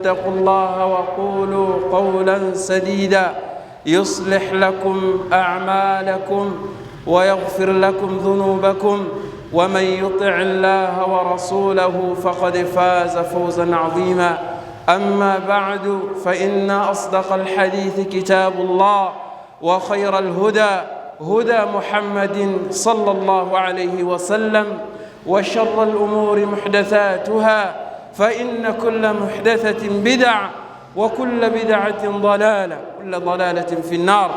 اتقوا الله وقولوا قولا سديدا يصلح لكم أعمالكم ويغفر لكم ذنوبكم ومن يطع الله ورسوله فقد فاز فوزا عظيما. أما بعد، فإن أصدق الحديث كتاب الله، وخير الهدى هدى محمد صلى الله عليه وسلم، وشر الأمور محدثاتها، فإن كل محدثة بدعة وكل بدعة ضلالة كل ضلالة في النار.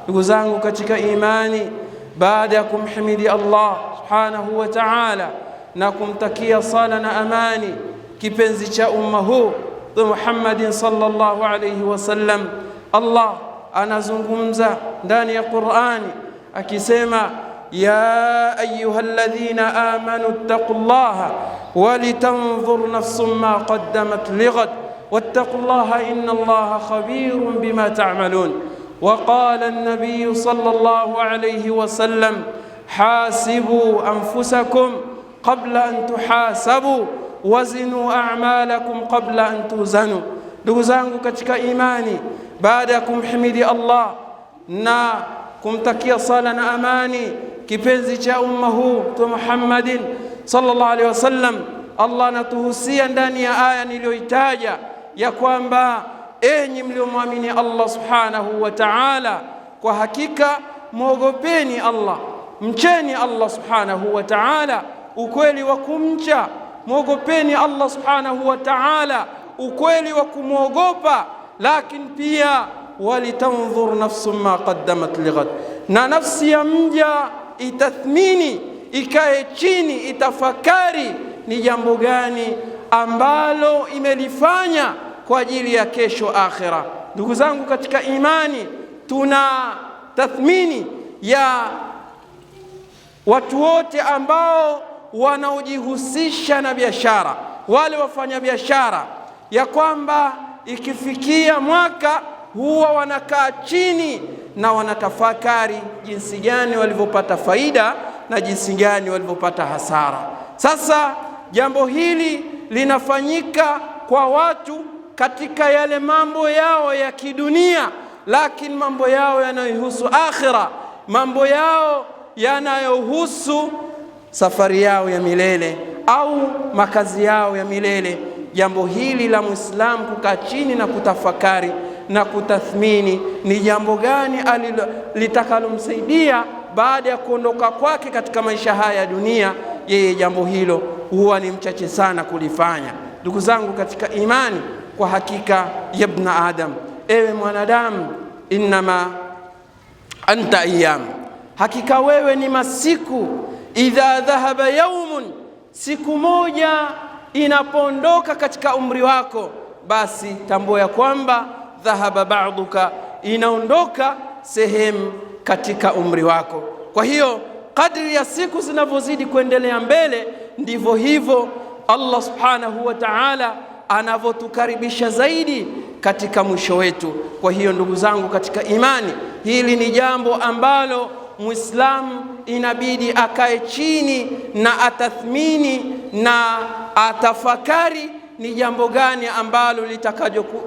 Ndugu katika imani, baada ya kumhimidi Allah subhanahu wa ta'ala na kumtakia sala na amani kipenzi cha umma huu Muhammadin sallallahu alayhi wasallam, Allah anazungumza ndani ya Qur'ani akisema: ya ayyuhalladhina amanu ittaqullaha walitanzur nafsum ma qaddamat lighad wattaqullaha innallaha khabirun bima ta'malun. وقال النبي صلى الله عليه وسلم: حاسبوا أنفسكم قبل أن تحاسبوا وزنوا أعمالكم قبل أن توزنوا. Ndugu zangu katika imani, baada ya kumhimidi Allah na kumtakia sala na amani kipenzi cha umma huu Muhammadin sallallahu alaihi wasallam, Allah anatuhusia ndani ya aya niliyoitaja ya kwamba enyi mliomwamini Allah subhanahu wa ta'ala, kwa hakika muogopeni Allah, mcheni Allah subhanahu wa ta'ala ukweli wa kumcha, muogopeni Allah subhanahu wa ta'ala ukweli wa kumwogopa. Lakini pia walitanzur nafsum ma qaddamat lighad, na nafsi ya mja itathmini, ikae chini, itafakari ni jambo gani ambalo imelifanya kwa ajili ya kesho akhira. Ndugu zangu katika imani, tuna tathmini ya watu wote ambao wanaojihusisha na biashara, wale wafanya biashara, ya kwamba ikifikia mwaka huwa wanakaa chini na wanatafakari jinsi gani walivyopata faida na jinsi gani walivyopata hasara. Sasa jambo hili linafanyika kwa watu katika yale mambo yao ya kidunia, lakini mambo yao yanayohusu akhira, mambo yao yanayohusu safari yao ya milele au makazi yao ya milele. Jambo hili la Muislamu kukaa chini na kutafakari na kutathmini ni jambo gani litakalomsaidia baada ya kuondoka kwake katika maisha haya ya dunia, yeye jambo hilo huwa ni mchache sana kulifanya. Ndugu zangu katika imani, kwa hakika ya ibn Adam, ewe mwanadamu, innama anta ayyam, hakika wewe ni masiku. Idha dhahaba yaumun, siku moja inapoondoka katika umri wako, basi tambua ya kwamba dhahaba ba'duka, inaondoka sehemu katika umri wako. Kwa hiyo kadri ya siku zinavyozidi kuendelea mbele, ndivyo hivyo Allah subhanahu wa ta'ala anavyotukaribisha zaidi katika mwisho wetu. Kwa hiyo ndugu zangu katika imani, hili ni jambo ambalo Muislamu inabidi akae chini na atathmini na atafakari ni jambo gani ambalo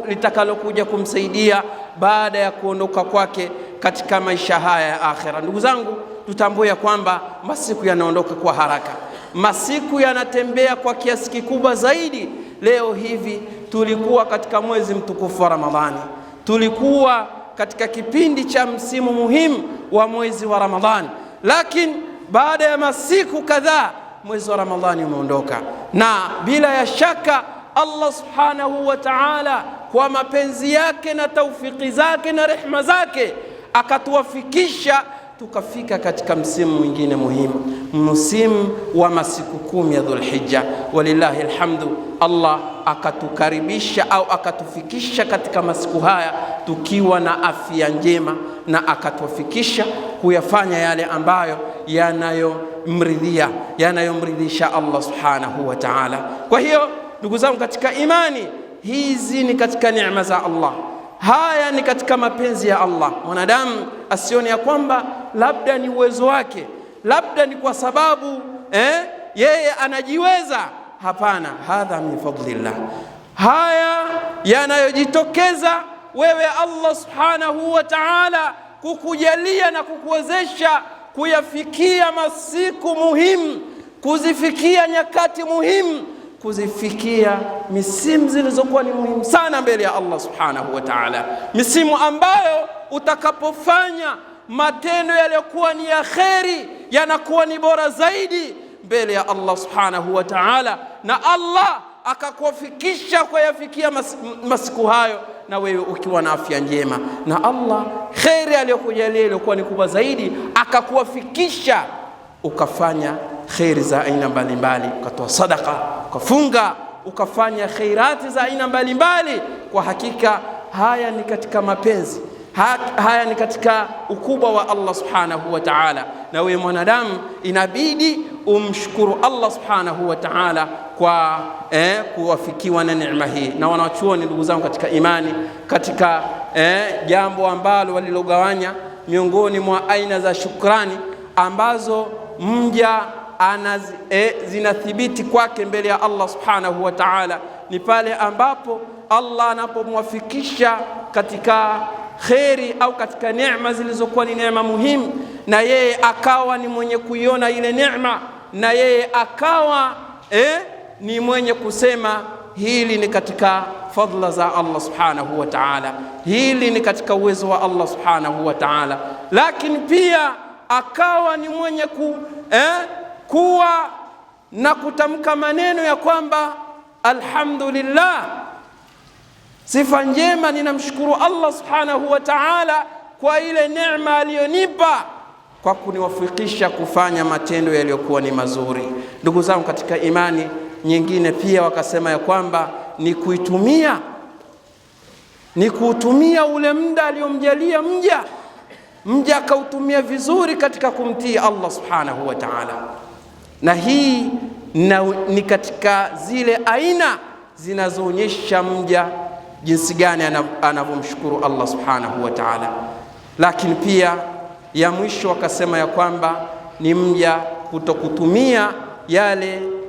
litakalokuja kumsaidia baada ya kuondoka kwake katika maisha haya ya akhera. Ndugu zangu, tutambue ya kwamba masiku yanaondoka kwa haraka, masiku yanatembea kwa kiasi kikubwa zaidi. Leo hivi tulikuwa katika mwezi mtukufu wa Ramadhani, tulikuwa katika kipindi cha msimu muhimu wa mwezi wa Ramadhani, lakini baada ya masiku kadhaa mwezi wa Ramadhani umeondoka, na bila ya shaka Allah subhanahu wa ta'ala kwa mapenzi yake na taufiki zake na rehema zake akatuwafikisha tukafika katika msimu mwingine muhimu, msimu wa masiku 10 ya Dhulhijja. Walillahi alhamdu, Allah akatukaribisha au akatufikisha katika masiku haya tukiwa na afya njema, na akatufikisha kuyafanya yale ambayo yanayomridhisha Allah subhanahu wa ta'ala. Kwa hiyo ndugu zangu katika imani, hizi ni katika neema za Allah, haya ni katika mapenzi ya Allah. Mwanadamu asione ya kwamba labda ni uwezo wake, labda ni kwa sababu yeye anajiweza. Hapana, hadha min fadlillah, haya yanayojitokeza wewe Allah subhanahu wa ta'ala kukujalia na kukuwezesha kuyafikia masiku muhimu, kuzifikia nyakati muhimu, kuzifikia misimu zilizokuwa ni muhimu sana mbele ya Allah subhanahu wa ta'ala, misimu ambayo utakapofanya matendo yaliyokuwa ni ya kheri yanakuwa ni bora zaidi mbele ya Allah subhanahu wa ta'ala, na Allah akakuwafikisha kuyafikia masiku hayo na wewe ukiwa na afya njema, na Allah kheri aliyokujalia iliyokuwa ni kubwa zaidi akakuwafikisha ukafanya kheri za aina mbalimbali, ukatoa sadaka, ukafunga, ukafanya khairati za aina mbalimbali. Kwa hakika haya ni katika mapenzi, haya ni katika ukubwa wa Allah subhanahu wa ta'ala, na wewe mwanadamu inabidi umshukuru Allah subhanahu wa ta'ala kwa kuwafikiwa na neema hii. Na wanachuoni, ndugu zangu katika imani, katika jambo ambalo walilogawanya miongoni mwa aina za shukrani ambazo mja zinathibiti kwake mbele ya Allah subhanahu wa ta'ala, ni pale ambapo Allah anapomwafikisha katika kheri au katika neema zilizokuwa ni neema muhimu, na yeye akawa ni mwenye kuiona ile neema, na yeye akawa ni mwenye kusema hili ni katika fadhila za Allah subhanahu wa ta'ala, hili ni katika uwezo wa Allah subhanahu wa ta'ala, lakini pia akawa ni mwenye kuwa na kutamka maneno ya kwamba alhamdulillah, sifa njema, ninamshukuru Allah subhanahu wa ta'ala kwa ile neema aliyonipa kwa kuniwafikisha kufanya matendo yaliyokuwa ni mazuri. Ndugu zangu katika imani, nyingine pia wakasema ya kwamba ni kuutumia ule muda aliyomjalia mja akautumia vizuri katika kumtii Allah subhanahu wa ta'ala, na hii ni katika zile aina zinazoonyesha mja jinsi gani anavyomshukuru Allah subhanahu wa ta'ala. Lakini pia ya mwisho wakasema ya kwamba ni mja kutokutumia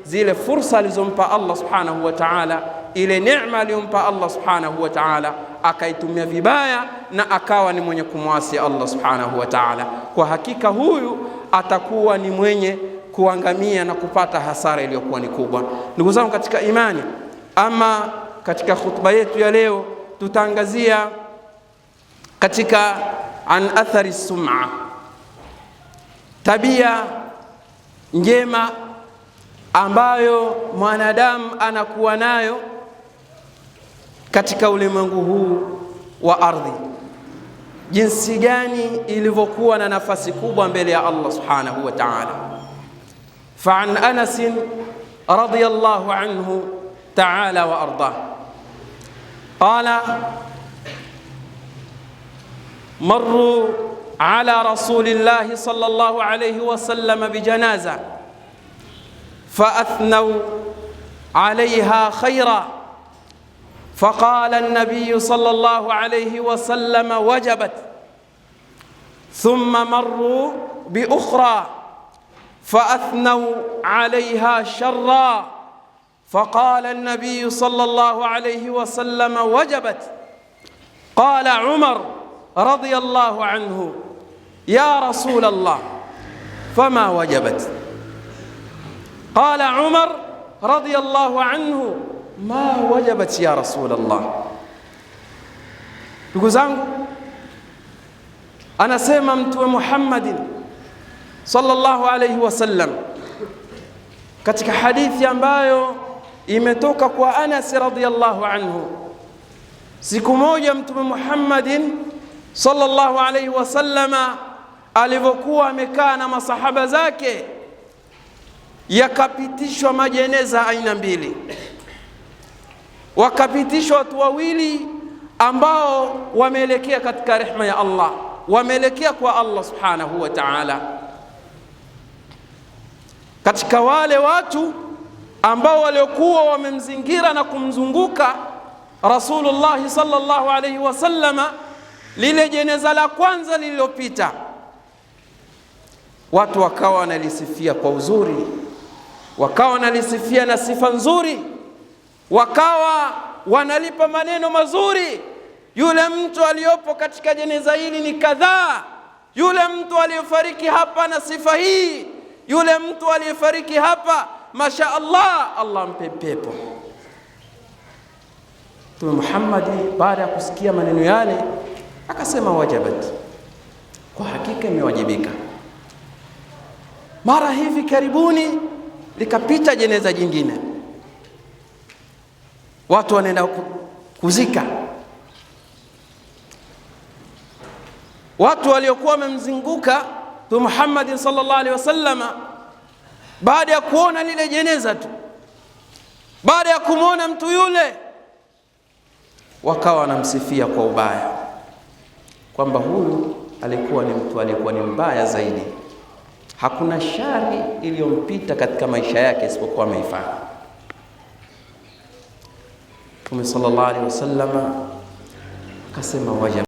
zile fursa alizompa Allah subhanahu wa ta'ala, ile neema aliyompa Allah subhanahu wa ta'ala akaitumia vibaya na akawa ni mwenye kumwasi Allah subhanahu wa ta'ala. Kwa hakika huyu atakuwa ni mwenye kuangamia na kupata hasara iliyokuwa ni kubwa. Ndugu zangu katika imani, ama katika khutba yetu ya leo tutaangazia katika an athari sum'a, tabia njema ambayo mwanadamu anakuwa nayo katika ulimwengu huu wa ardhi, jinsi gani ilivyokuwa na nafasi kubwa mbele ya Allah subhanahu wa ta'ala. Fa'an Anas radiyallahu anhu ta'ala wa ardah qala marru ala rasulillahi sallallahu alayhi wa sallam bijanaza فأثنوا عليها خيرا فقال النبي صلى الله عليه وسلم وجبت، ثم مروا بأخرى فأثنوا عليها شرا فقال النبي صلى الله عليه وسلم وجبت. قال عمر رضي الله عنه يا رسول الله فما وجبت؟ قال عمر رضي الله عنه ما وجبت يا رسول الله. Ndugu zangu, anasema Mtume Muhammadin sallallahu alayhi wasallam katika hadithi ambayo imetoka kwa Anas radhiyallahu anhu, siku moja Mtume Muhammadin sallallahu alayhi wasallama alivyokuwa amekaa na masahaba zake, yakapitishwa majeneza aina mbili. Wakapitishwa watu wawili ambao wameelekea katika rehema ya Allah, wameelekea kwa Allah subhanahu wa ta'ala. Katika wale watu ambao waliokuwa wamemzingira na kumzunguka Rasulullah sallallahu alayhi wasallama, lile jeneza la kwanza lililopita, watu wakawa wanalisifia kwa uzuri, wakawa wanalisifia na sifa nzuri, wakawa wanalipa maneno mazuri. Yule mtu aliyopo katika jeneza hili ni kadhaa, yule mtu aliyefariki hapa na sifa hii, yule mtu aliyefariki hapa masha Allah, Allah mpe pepo. Mtume Muhammad baada ya kusikia maneno yale akasema wajabat, kwa hakika imewajibika. Mara hivi karibuni likapita jeneza jingine, watu wanaenda kuzika. Watu waliokuwa wamemzunguka Mtume Muhammad sallallahu alaihi wasallam, baada ya kuona lile jeneza tu, baada ya kumwona mtu yule, wakawa wanamsifia kwa ubaya kwamba huyu alikuwa ni mtu aliyekuwa ni mbaya zaidi, hakuna shari iliyompita katika maisha yake isipokuwa ameifanya. Mtume sallallahu alaihi wasallam akasema wajib